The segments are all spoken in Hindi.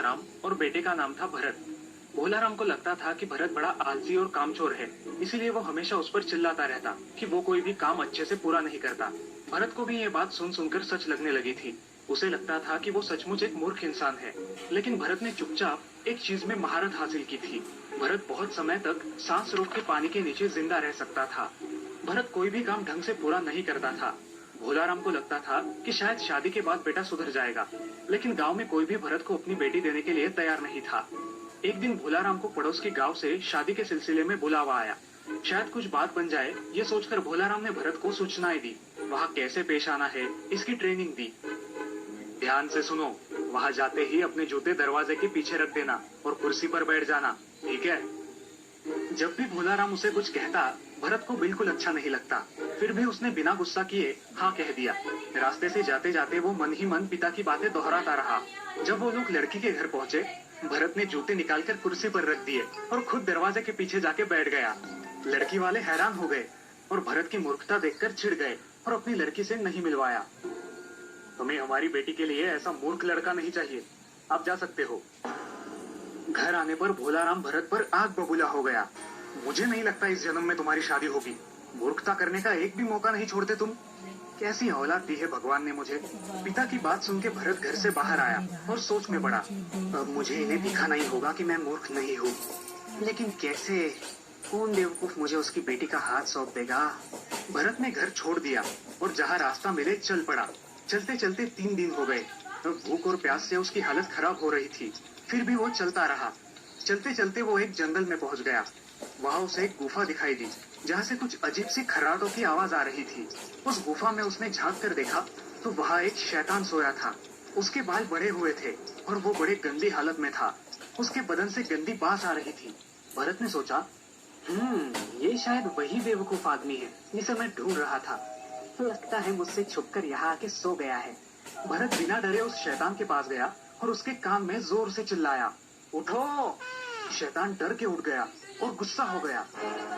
भोलाराम और बेटे का नाम था भरत। भोलाराम को लगता था कि भरत बड़ा आलसी और कामचोर है, इसीलिए वो हमेशा उस पर चिल्लाता रहता कि वो कोई भी काम अच्छे से पूरा नहीं करता। भरत को भी ये बात सुन सुनकर सच लगने लगी थी। उसे लगता था कि वो सचमुच एक मूर्ख इंसान है, लेकिन भरत ने चुपचाप एक चीज में महारत हासिल की थी। भरत बहुत समय तक सांस रोक के पानी के नीचे जिंदा रह सकता था। भरत कोई भी काम ढंग से पूरा नहीं करता था। भोलाराम को लगता था कि शायद शादी के बाद बेटा सुधर जाएगा, लेकिन गांव में कोई भी भरत को अपनी बेटी देने के लिए तैयार नहीं था। एक दिन भोलाराम को पड़ोस के गांव से शादी के सिलसिले में बुलावा आया। शायद कुछ बात बन जाए, ये सोचकर भोलाराम ने भरत को सूचनाएं दी, वहाँ कैसे पेश आना है इसकी ट्रेनिंग दी। ध्यान से सुनो, वहाँ जाते ही अपने जूते दरवाजे के पीछे रख देना और कुर्सी पर बैठ जाना, ठीक है? जब भी भोलाराम उसे कुछ कहता, भरत को बिल्कुल अच्छा नहीं लगता। फिर भी उसने बिना गुस्सा किए हाँ कह दिया। रास्ते से जाते जाते वो मन ही मन पिता की बातें दोहराता रहा। जब वो लोग लड़की के घर पहुँचे, भरत ने जूते निकालकर कुर्सी पर रख दिए और खुद दरवाजे के पीछे जाके बैठ गया। लड़की वाले हैरान हो गए और भरत की मूर्खता देखकर चिढ़ गए और अपनी लड़की से नहीं मिलवाया। तुम्हें हमारी बेटी के लिए ऐसा मूर्ख लड़का नहीं चाहिए, आप जा सकते हो। घर आने पर भोलाराम भरत पर आग बबूला हो गया। मुझे नहीं लगता इस जन्म में तुम्हारी शादी होगी। मूर्खता करने का एक भी मौका नहीं छोड़ते तुम। कैसी औलाद दी है भगवान ने मुझे। पिता की बात सुन के भरत घर से बाहर आया और सोच में पड़ा, अब मुझे इन्हें दिखाना ही होगा कि मैं मूर्ख नहीं हूँ। लेकिन कैसे? कौन बेवकूफ मुझे उसकी बेटी का हाथ सौंप देगा? भरत ने घर छोड़ दिया और जहाँ रास्ता मिले चल पड़ा। चलते चलते 3 दिन हो गए। भूख और प्यास से उसकी हालत खराब हो रही थी, फिर भी वो चलता रहा। चलते चलते वो एक जंगल में पहुंच गया। वहाँ उसे एक गुफा दिखाई दी, जहाँ से कुछ अजीब सी खर्राटों की आवाज आ रही थी। उस गुफा में उसने झांक कर देखा तो वहाँ एक शैतान सोया था। उसके बाल बड़े हुए थे और वो बड़े गंदी हालत में था। उसके बदन से गंदी बास आ रही थी। भरत ने सोचा, ये शायद वही बेवकूफ आदमी है जिसे मैं ढूंढ रहा था। लगता है मुझसे छुपकर यहाँ आके सो गया है। भरत बिना डरे उस शैतान के पास गया और उसके कान में जोर से चिल्लाया, उठो! शैतान डर के उठ गया और गुस्सा हो गया।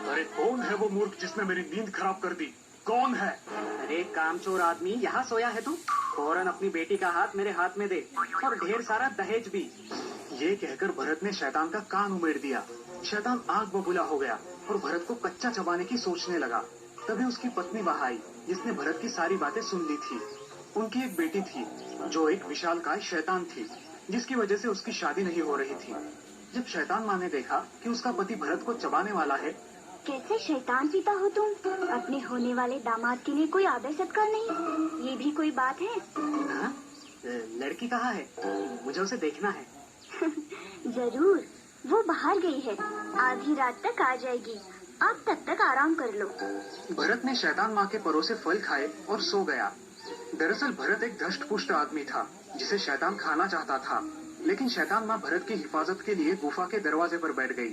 अरे कौन है वो मूर्ख जिसने मेरी नींद खराब कर दी? कौन है? अरे कामचोर आदमी, यहाँ सोया है तू? फौरन अपनी बेटी का हाथ मेरे हाथ में दे और ढेर सारा दहेज भी। ये कहकर भरत ने शैतान का कान उमेड़ दिया। शैतान आग बबूला हो गया और भरत को कच्चा चबाने की सोचने लगा। तभी उसकी पत्नी वहां आई, जिसने भरत की सारी बातें सुन ली थी। उनकी एक बेटी थी जो एक विशालकाय शैतान थी, जिसकी वजह से उसकी शादी नहीं हो रही थी। जब शैतान माँ ने देखा कि उसका पति भरत को चबाने वाला है, कैसे शैतान पिता हो तुम? अपने होने वाले दामाद के लिए कोई आदर सत्कार नहीं, ये भी कोई बात है? हाँ? लड़की कहाँ है? मुझे उसे देखना है। जरूर, वो बाहर गई है, आधी रात तक आ जाएगी। आप तक आराम कर लो। भरत ने शैतान माँ के परोसे फल खाए और सो गया। दरअसल भरत एक धष्ट पुष्ट आदमी था जिसे शैतान खाना चाहता था, लेकिन शैतान माँ भरत की हिफाजत के लिए गुफा के दरवाजे पर बैठ गई।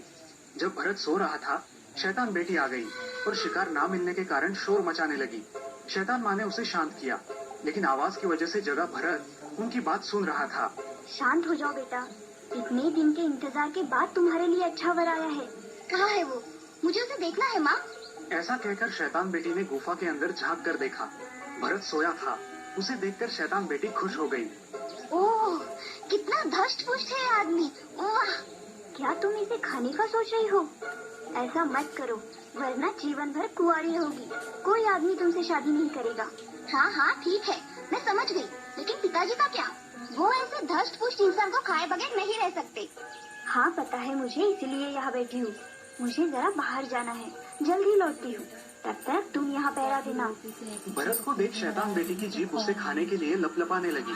जब भरत सो रहा था, शैतान बेटी आ गई और शिकार ना मिलने के कारण शोर मचाने लगी। शैतान माँ ने उसे शांत किया, लेकिन आवाज की वजह से जगा भरत उनकी बात सुन रहा था। शांत हो जाओ बेटा, इतने दिन के इंतजार के बाद तुम्हारे लिए अच्छा वर आया है। कहाँ है वो? मुझे उसे देखना है माँ। ऐसा कहकर शैतान बेटी ने गुफा के अंदर झांक कर देखा। भरत सोया था। उसे देखकर शैतान बेटी खुश हो गई। ओह, कितना धष्ट पुष्ट है आदमी। वाह! क्या तुम इसे खाने का सोच रही हो? ऐसा मत करो, वरना जीवन भर कुंवारी होगी। कोई आदमी तुमसे शादी नहीं करेगा। हाँ हाँ ठीक है, मैं समझ गई, लेकिन पिताजी का क्या? वो ऐसे धष्ट पुष्ट इंसान को खाए बगैर नहीं रह सकते। हाँ पता है मुझे, इसीलिए यहाँ बैठी हूँ। मुझे जरा बाहर जाना है, जल्दी लौटती हूँ। तब तक तुम यहाँ पहरा देना। भरत को देख शैतान बेटी की जीभ उसे खाने के लिए लपलपाने लगी,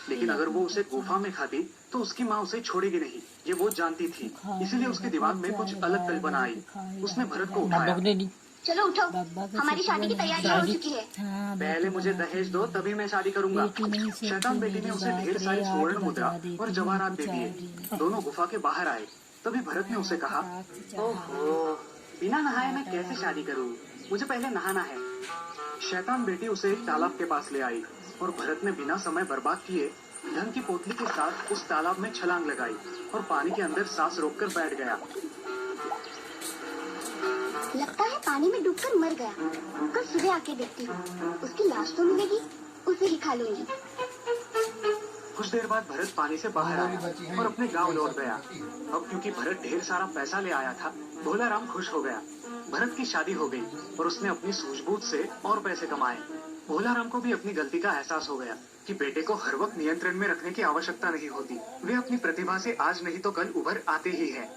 लेकिन अगर वो उसे गुफा में खाती तो उसकी माँ उसे छोड़ेगी नहीं, ये वो जानती थी। इसीलिए उसके दिमाग में कुछ अलग कल्पना आई। उसने भरत को उठाया। चलो उठो, हमारी शादी की तैयारी हो चुकी है। पहले मुझे दहेज दो, तभी मैं शादी करूंगा। शैतान बेटी ने उसे ढेर सारी स्वर्ण मुद्रा और जवाहरात दे दिए। दोनों गुफा के बाहर आए। तभी भरत ने उसे कहा, ओहो, बिना नहाए मैं कैसे शादी करूं? मुझे पहले नहाना है। शैतान बेटी उसे एक तालाब के पास ले आई और भरत ने बिना समय बर्बाद किए धन की पोटली के साथ उस तालाब में छलांग लगाई और पानी के अंदर सांस रोककर बैठ गया। लगता है पानी में डूबकर मर गया। कल सुबह आके देखती हूँ, उसकी लाश तो मिलेगी, उसे ही खा लूंगी। कुछ देर बाद भरत पानी से बाहर आया और अपने गांव लौट गया। अब क्योंकि भरत ढेर सारा पैसा ले आया था, भोला राम खुश हो गया। भरत की शादी हो गई और उसने अपनी सूझबूझ से और पैसे कमाए। भोला राम को भी अपनी गलती का एहसास हो गया कि बेटे को हर वक्त नियंत्रण में रखने की आवश्यकता नहीं होती। वे अपनी प्रतिभा से आज नहीं तो कल उभर आते ही हैं।